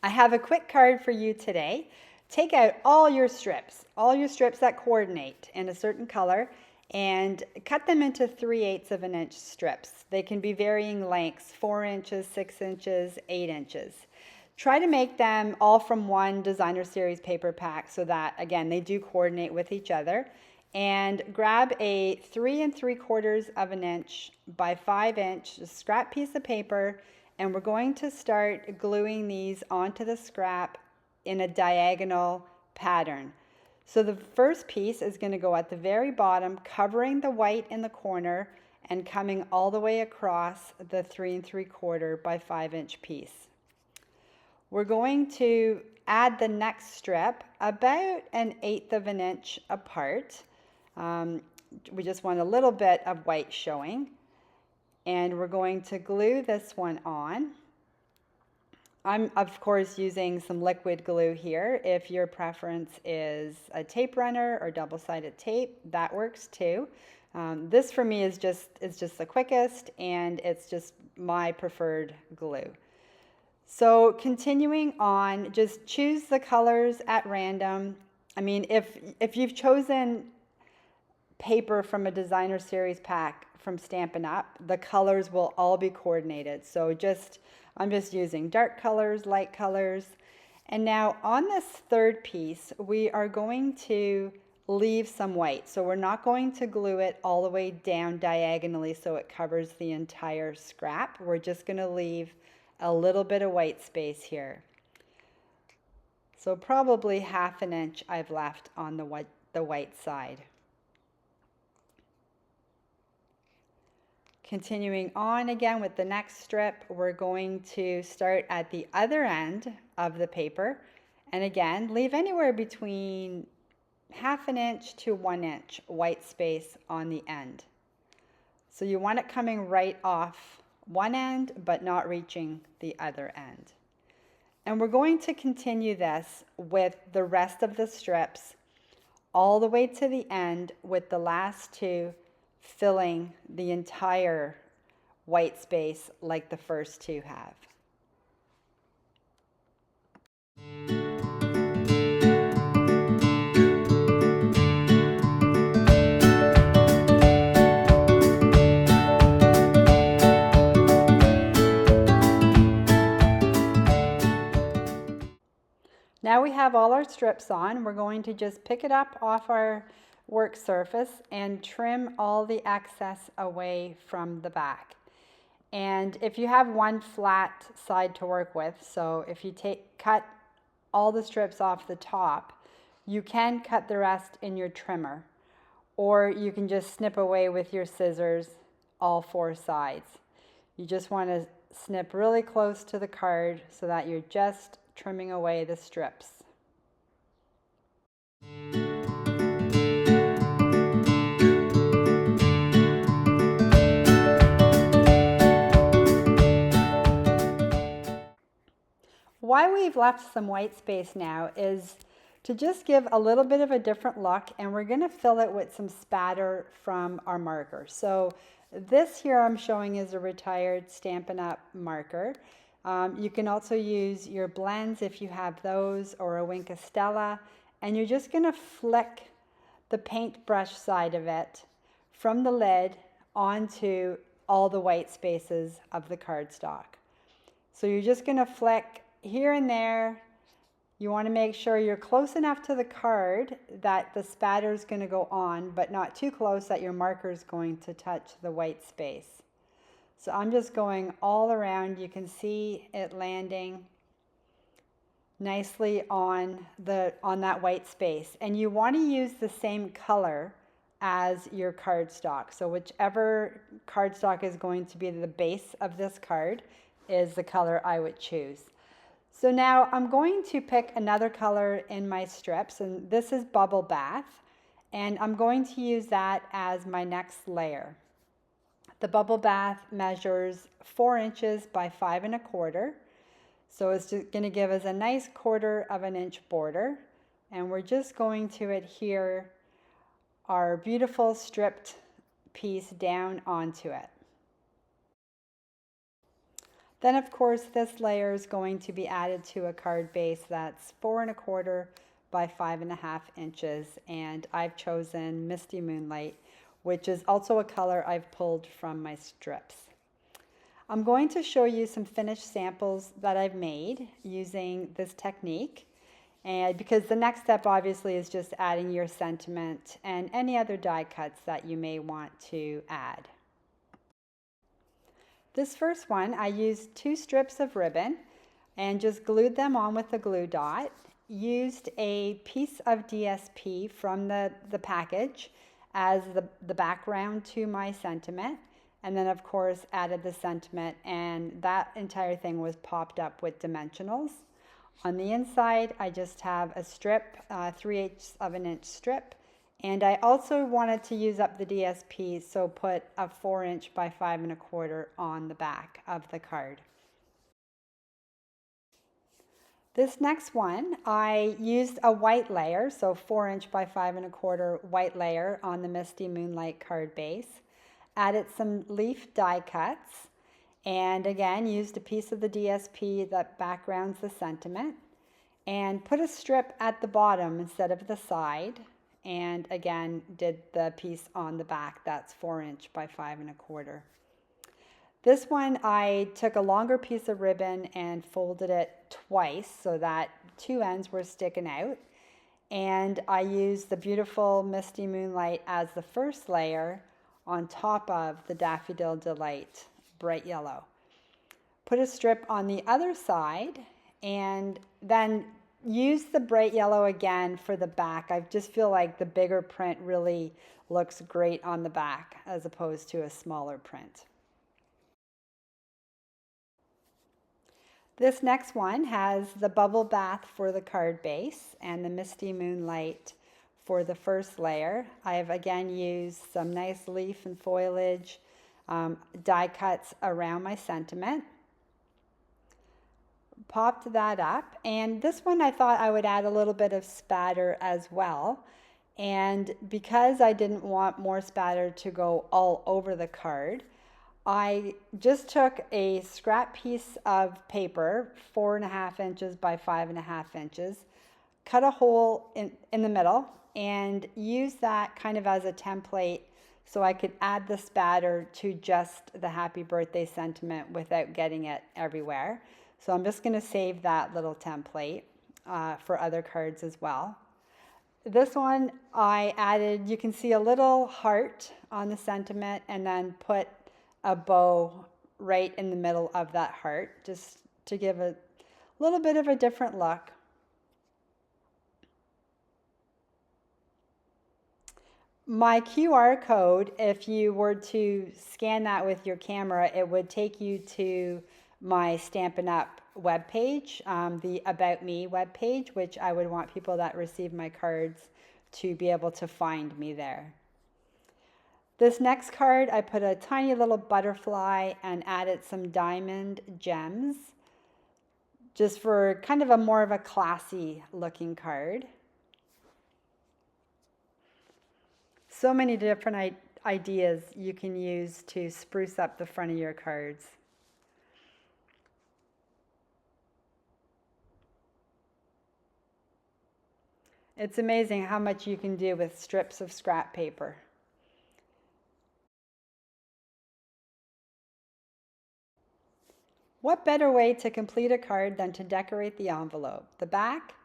I have a quick card for you today. Take out all your strips that coordinate in a certain color, and cut them into 3/8 of an inch strips. They can be varying lengths, 4 inches, 6 inches, 8 inches. Try to make them all from one designer series paper pack so that, again, they do coordinate with each other. And grab a 3 3/4 of an inch by 5 inch scrap piece of paper, and we're going to start gluing these onto the scrap in a diagonal pattern. So the first piece is going to go at the very bottom, covering the white in the corner and coming all the way across the 3 3/4 by 5 inch piece. We're going to add the next strip about 1/8 of an inch apart. We just want a little bit of white showing, and we're going to glue this one on. I'm of course using some liquid glue here. If your preference is a tape runner or double-sided tape, that works too. This for me is just the quickest, and it's just my preferred glue. So continuing on, just choose the colors at random. I mean, if you've chosen paper from a designer series pack from Stampin' Up, the colors will all be coordinated. So I'm just using dark colors, light colors. And now on this third piece, we are going to leave some white. So we're not going to glue it all the way down diagonally so it covers the entire scrap. We're just going to leave a little bit of white space here. So probably 1/2 inch I've left on the white side. Continuing on again with the next strip, we're going to start at the other end of the paper, and again leave anywhere between 1/2 inch to 1 inch white space on the end. So you want it coming right off one end but not reaching the other end. And we're going to continue this with the rest of the strips all the way to the end, with the last two filling the entire white space like the first two have. Now we have all our strips on. We're going to just pick it up off our work surface and trim all the excess away from the back. And if you have one flat side to work with, so if you cut all the strips off the top, you can cut the rest in your trimmer, or you can just snip away with your scissors all 4 sides. You just want to snip really close to the card so that you're just trimming away the strips. Why we've left some white space now is to just give a little bit of a different look, and we're going to fill it with some spatter from our marker. So this here I'm showing is a retired Stampin' Up marker. You can also use your blends if you have those, or a Wink of Stella, and you're just going to flick the paintbrush side of it from the lid onto all the white spaces of the cardstock. So you're just going to flick here and there. You want to make sure you're close enough to the card that the spatter is going to go on, but not too close that your marker is going to touch the white space. So I'm just going all around. You can see it landing nicely on that white space. And you want to use the same color as your cardstock. So whichever cardstock is going to be the base of this card is the color I would choose. So now I'm going to pick another color in my strips, and this is Bubble Bath, and I'm going to use that as my next layer. The Bubble Bath measures 4 inches by 5 1/4, so it's just going to give us a nice 1/4 of an inch border, and we're just going to adhere our beautiful stripped piece down onto it. Then of course this layer is going to be added to a card base that's 4¼ by 5½ inches, and I've chosen Misty Moonlight, which is also a color I've pulled from my strips. I'm going to show you some finished samples that I've made using this technique, and because the next step obviously is just adding your sentiment and any other die cuts that you may want to add. This first one, I used 2 strips of ribbon and just glued them on with a glue dot. Used a piece of DSP from the package as the background to my sentiment. And then of course added the sentiment, and that entire thing was popped up with dimensionals. On the inside, I just have a strip, 3/8 of an inch strip. And I also wanted to use up the DSP, so put a 4" by 5¼ on the back of the card. This next one, I used a white layer, so 4" by 5¼ white layer on the Misty Moonlight card base. Added some leaf die cuts, and again used a piece of the DSP that backgrounds the sentiment, and put a strip at the bottom instead of the side. And again did the piece on the back that's 4" by 5¼ This one I took a longer piece of ribbon and folded it twice so that 2 ends were sticking out, and I used the beautiful Misty Moonlight as the first layer on top of the Daffodil Delight bright yellow. Put a strip on the other side and then use the bright yellow again for the back. I just feel like the bigger print really looks great on the back as opposed to a smaller print. This next one has the bubble bath for the card base and the Misty Moonlight for the first layer. I have again used some nice leaf and foliage die cuts around my sentiment. Popped that up, and this one I thought I would add a little bit of spatter as well, and because I didn't want more spatter to go all over the card, I just took a scrap piece of paper 4½ inches by 5½ inches, cut a hole in the middle, and used that kind of as a template so I could add the spatter to just the happy birthday sentiment without getting it everywhere. So I'm just going to save that little template for other cards as well. This one I added, you can see a little heart on the sentiment, and then put a bow right in the middle of that heart just to give a little bit of a different look. My QR code, if you were to scan that with your camera, it would take you to my Stampin' Up webpage, the About Me webpage, which I would want people that receive my cards to be able to find me there. This next card, I put a tiny little butterfly and added some diamond gems, just for kind of a more of a classy looking card. So many different ideas you can use to spruce up the front of your cards. It's amazing how much you can do with strips of scrap paper. What better way to complete a card than to decorate the envelope, the back,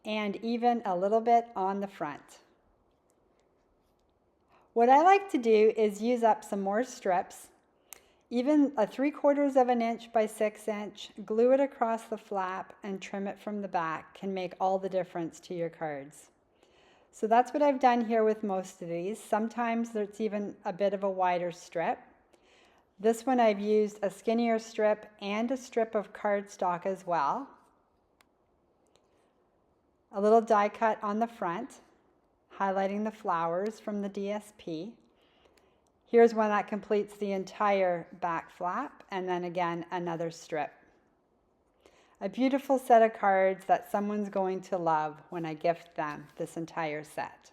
and even a little bit on the front? What I like to do is use up some more strips, even a 3/4 of an inch by 6 inch, glue it across the flap and trim it from the back can make all the difference to your cards. So that's what I've done here with most of these. Sometimes there's even a bit of a wider strip. This one I've used a skinnier strip and a strip of cardstock as well. A little die cut on the front, highlighting the flowers from the DSP. Here's one that completes the entire back flap, and then again another strip. A beautiful set of cards that someone's going to love when I gift them this entire set.